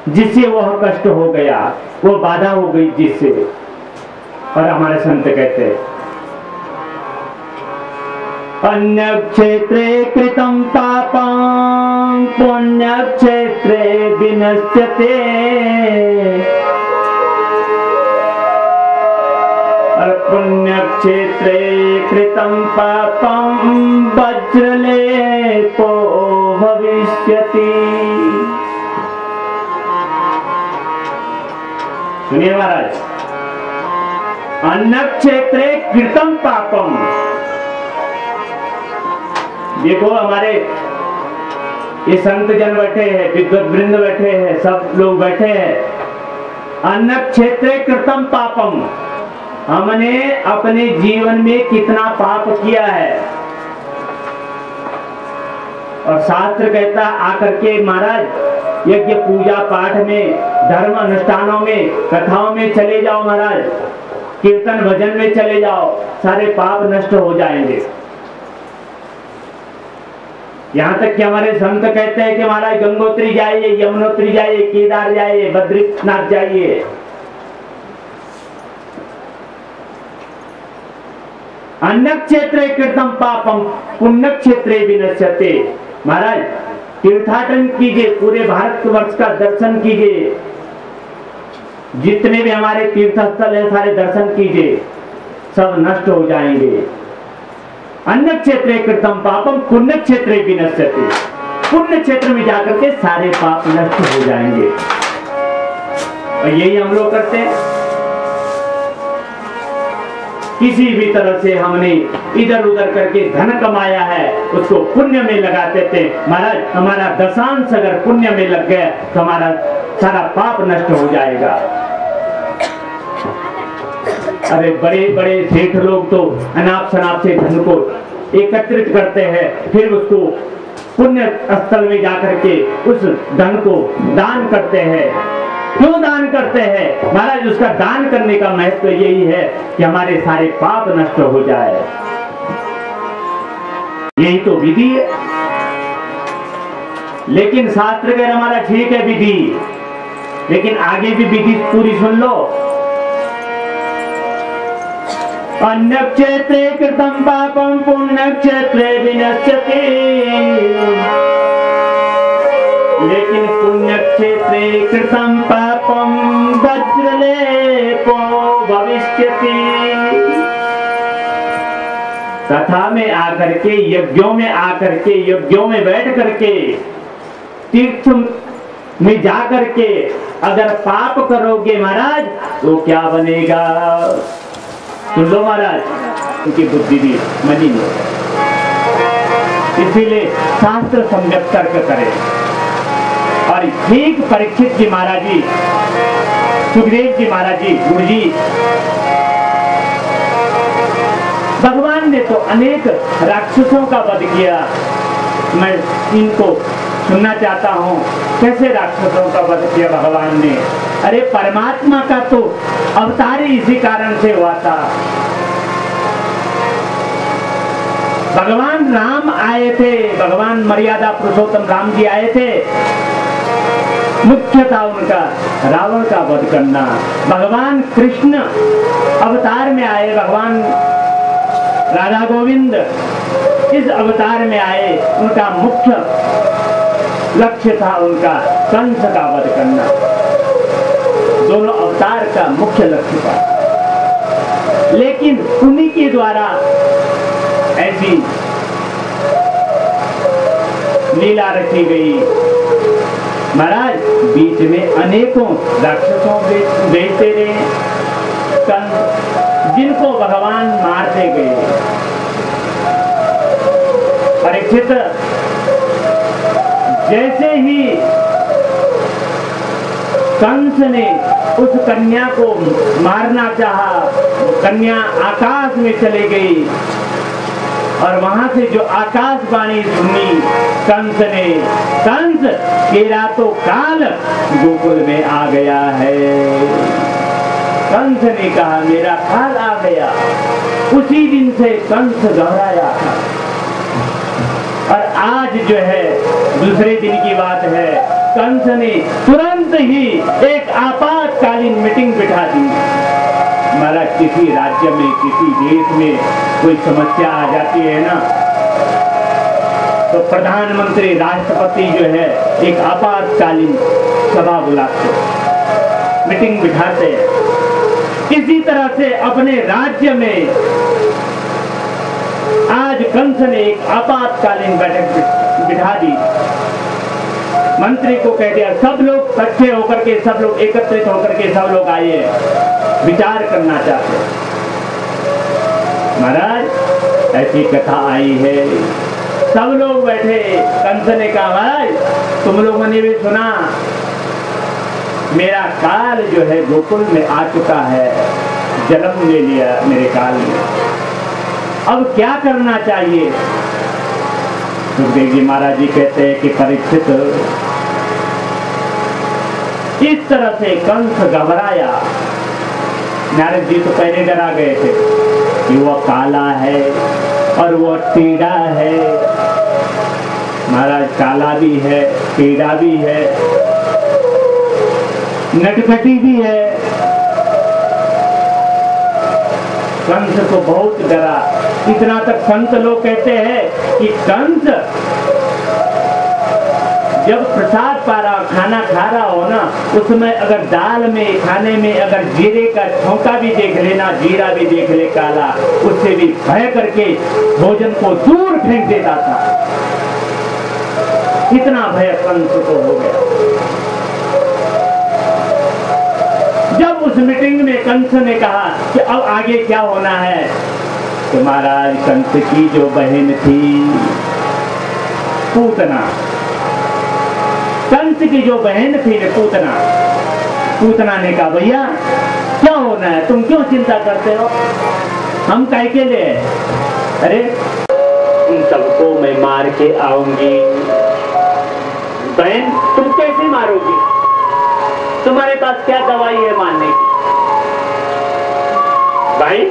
जिससे वह कष्ट हो गया, वो बाधा हो गई जिससे। और हमारे संत कहते हैं अन्य क्षेत्रे कृतं पापं पुण्य क्षेत्रे विनश्यते। और पुण्य क्षेत्रे कृतं पापं वज्रलेपो भविष्यति। सुनिए महाराज, अन्य क्षेत्रे कृतं पापम। देखो हमारे ये संत जन बैठे हैं, विद्वत वृंद बैठे हैं, सब लोग बैठे हैं। अन्य क्षेत्रे कृतं पापम, हमने अपने जीवन में कितना पाप किया है। और शास्त्र कहता आकर के महाराज यज्ञ पूजा पाठ में, धर्म अनुष्ठानों में, कथाओं में चले जाओ महाराज, कीर्तन भजन में चले जाओ, सारे पाप नष्ट हो जाएंगे। यहाँ तक कि हमारे संत कहते हैं कि महाराज गंगोत्री जाइए, यमुनोत्री जाइए, केदार जाइए, बद्रीनाथ जाइए। अन्य क्षेत्रे कृतं पापम पुण्य क्षेत्रे विनश्यते। महाराज तीर्थाटन कीजिए, पूरे भारतवर्ष का दर्शन कीजिए, जितने भी हमारे तीर्थ स्थल है सारे दर्शन कीजिए, सब नष्ट हो जाएंगे। अन्य क्षेत्रे कृतं पापम पुण्य क्षेत्रे विनश्यते। पुण्य क्षेत्र में जाकर के सारे पाप नष्ट हो जाएंगे। और यही हम लोग करते हैं। किसी भी तरह से हमने इधर उधर करके धन कमाया है, उसको पुण्य में लगाते थे। महाराज हमारा दशांश अगर पुण्य में लग गया तो हमारा सारा पाप नष्ट हो जाएगा। अरे बड़े बड़े सेठ लोग तो अनाप शनाप से धन को एकत्रित करते हैं, फिर उसको पुण्य स्थल में जाकर के उस धन को दान करते हैं। क्यों दान करते हैं महाराज? उसका दान करने का महत्व यही है कि हमारे सारे पाप नष्ट हो जाए। यही तो विधि है। लेकिन शास्त्र कह हमारा ठीक है विधि, लेकिन आगे भी विधि पूरी सुन लो। अन्य क्षेत्रे कृतं पापं पुण्य क्षेत्रे विनश्यति। लेकिन पुण्य क्षेत्रे कृतं पापं वज्रलेपो भविष्यति। कथा में आकर के, यज्ञों में आकर के, यज्ञों में बैठ करके, तीर्थ में जाकर के अगर पाप करोगे महाराज तो क्या बनेगा? सुन लो महाराज, उनकी बुद्धि भी मनी नहीं। इसीलिए शास्त्र सम्यक तर्क करे। और ठीक परीक्षित जी महाराज जी, सुखदेव जी महाराज जी, गुरु जी, भगवान ने तो अनेक राक्षसों का वध किया। मैं इनको सुनना चाहता हूँ, कैसे राक्षसों का वध किया भगवान ने? अरे परमात्मा का तो अवतार ही इसी कारण से हुआ था। भगवान राम आए थे, भगवान मर्यादा पुरुषोत्तम राम जी आए थे। मुख्य था उनका रावण का वध करना। भगवान कृष्ण अवतार में आए, भगवान राधा गोविंद इस अवतार में आए, उनका मुख्य लक्ष्य था उनका कंस का वध करना। दोनों अवतार का मुख्य लक्ष्य था। लेकिन उन्हीं के द्वारा ऐसी लीला रची गई महाराज। बीच में अनेकों राक्षसों भेजते रहे कंस, जिनको भगवान मारते गए। परीक्षित जैसे ही कंस ने उस कन्या को मारना चाहा, कन्या आकाश में चली गई और वहां से जो आकाशवाणी सुनी कंस ने, कंस तेरा तो काल गोकुल में आ गया है। कंस ने कहा मेरा काल आ गया। उसी दिन से कंस घबराया और आज जो है दूसरे दिन की बात है, कंस ने तुरंत ही एक आपातकालीन मीटिंग बिठा दी। महाराज किसी राज्य में, किसी देश में कोई समस्या आ जाती है ना, तो प्रधानमंत्री, राष्ट्रपति जो है एक आपातकालीन सभा बुलाते, मीटिंग बिठाते हैं। इसी तरह से अपने राज्य में आज कंस ने एक आपातकालीन बैठक बिठा दी। मंत्री को कह दिया सब लोग इकट्ठे होकर के, सब लोग एकत्रित होकर के सब लोग आइए, विचार करना चाहते हैं। महाराज ऐसी कथा आई है, सब लोग बैठे। कंस ने कहा महाराज तुम लोगों ने भी सुना, मेरा काल जो है गोकुल में आ चुका है, जन्म ले लिया मेरे काल में, अब क्या करना चाहिए? सुखदेव जी महाराज जी कहते हैं कि परीक्षित, इस तरह से कंस घबराया। नारद जी तो पहले डरा गए थे कि वह काला है और वह टीड़ा है। महाराज काला भी है, टीड़ा भी है, नटखटी भी है। कंस को बहुत डरा, इतना तक संत लोग कहते हैं कि कंस जब प्रसाद पा रहा, खाना खा रहा हो ना, उसमें अगर दाल में, खाने में अगर जीरे का छौंका भी देख लेना, जीरा भी देख ले काला, उससे भी भय करके भोजन को दूर फेंक देता था। इतना भय कंस को हो गया। जब उस मीटिंग में कंस ने कहा कि अब आगे क्या होना है, तो महाराज कंस की जो बहन थी पूतना, कंस की जो बहन थी पूतना, पूतना ने कहा भैया क्या होना है, तुम क्यों चिंता करते हो, हम काहे के लिए? अरे उन सबको मैं मार के आऊंगी। बहन तुम कैसे मारोगी? तुम्हारे पास क्या दवाई है मारने की? भाई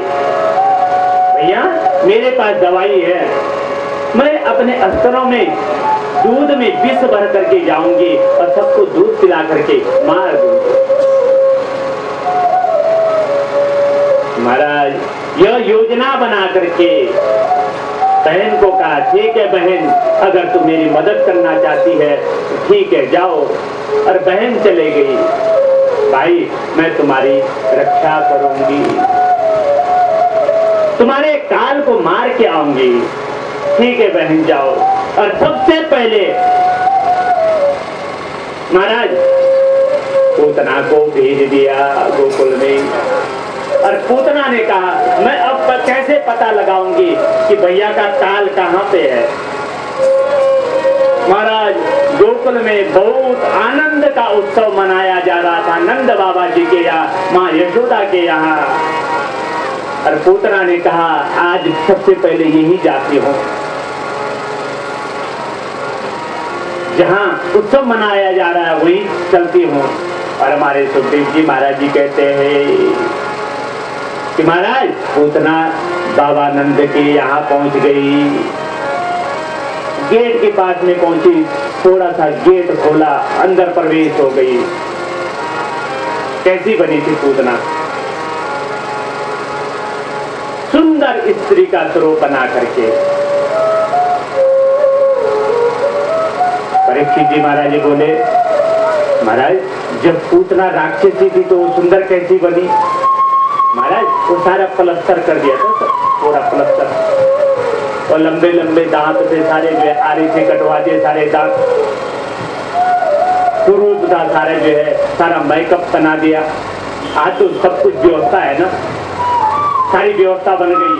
भैया मेरे पास दवाई है, मैं अपने अस्त्रों में दूध में विष भर करके जाऊंगी और सबको दूध पिला करके मार दूंगी। महाराज यह योजना बना करके बहन को कहा ठीक है बहन, अगर तुम मेरी मदद करना चाहती है तो ठीक है जाओ। और बहन चले गई। भाई मैं तुम्हारी रक्षा करूंगी, तुम्हारे काल को मार के आऊंगी। ठीक है बहन जाओ। और सबसे पहले महाराज पूतना को भेज दिया गोकुल में। और पूतना ने कहा मैं अब कैसे पता लगाऊंगी कि भैया का काल कहाँ पे है। महाराज गोकुल में बहुत आनंद का उत्सव मनाया जा रहा था, नंद बाबा जी के यहाँ, माँ यशोदा के यहाँ। और पूतना ने कहा आज सबसे पहले यही जाती हूँ जहाँ उत्सव मनाया जा रहा है, वही चलती हूँ। और हमारे सुखदेव जी महाराज जी कहते हैं कि महाराज पूतना बाबा नंद के यहाँ पहुंच गई, गेट के पास में पहुंची, थोड़ा सा गेट खोला, अंदर प्रवेश हो गई। कैसी बनी थी पूतना? सुंदर स्त्री का स्वरूप बना करके। परीक्षित जी महाराज जी बोले महाराज जब पूतना राक्षसी थी तो वो सुंदर कैसी बनी? महाराज वो सारा प्लस्तर कर दिया था, पूरा प्लस्तर, और लंबे लंबे दांत थे सारे, जो आरी से कटवा दिए सारे दांत, कुरूप था सारे, जो है सारा मेकअप बना दिया। आज तो सब कुछ व्यवस्था है ना, सारी व्यवस्था बन गई।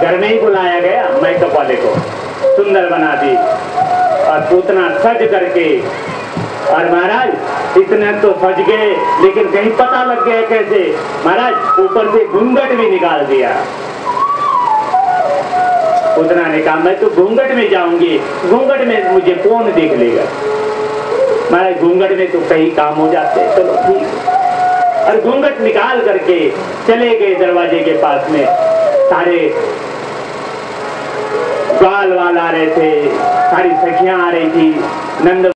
घर में ही बुलाया गया मेकअप वाले को, सुंदर बना दी। और पूतना सज करके, और महाराज इतने तो सज गए लेकिन कहीं पता लग गया कैसे? महाराज ऊपर से घूंघट भी निकाल दिया। पूतना ने कहा मैं तो घूंघट में जाऊंगी, घूंघट में मुझे कौन देख लेगा? महाराज घूंघट में तो कई काम हो जाते, चलो ठीक। और घूंघट निकाल करके चले गए दरवाजे के पास में। सारे बाल वाल आ रहे थे, सारी सखियां आ रही थी, नंद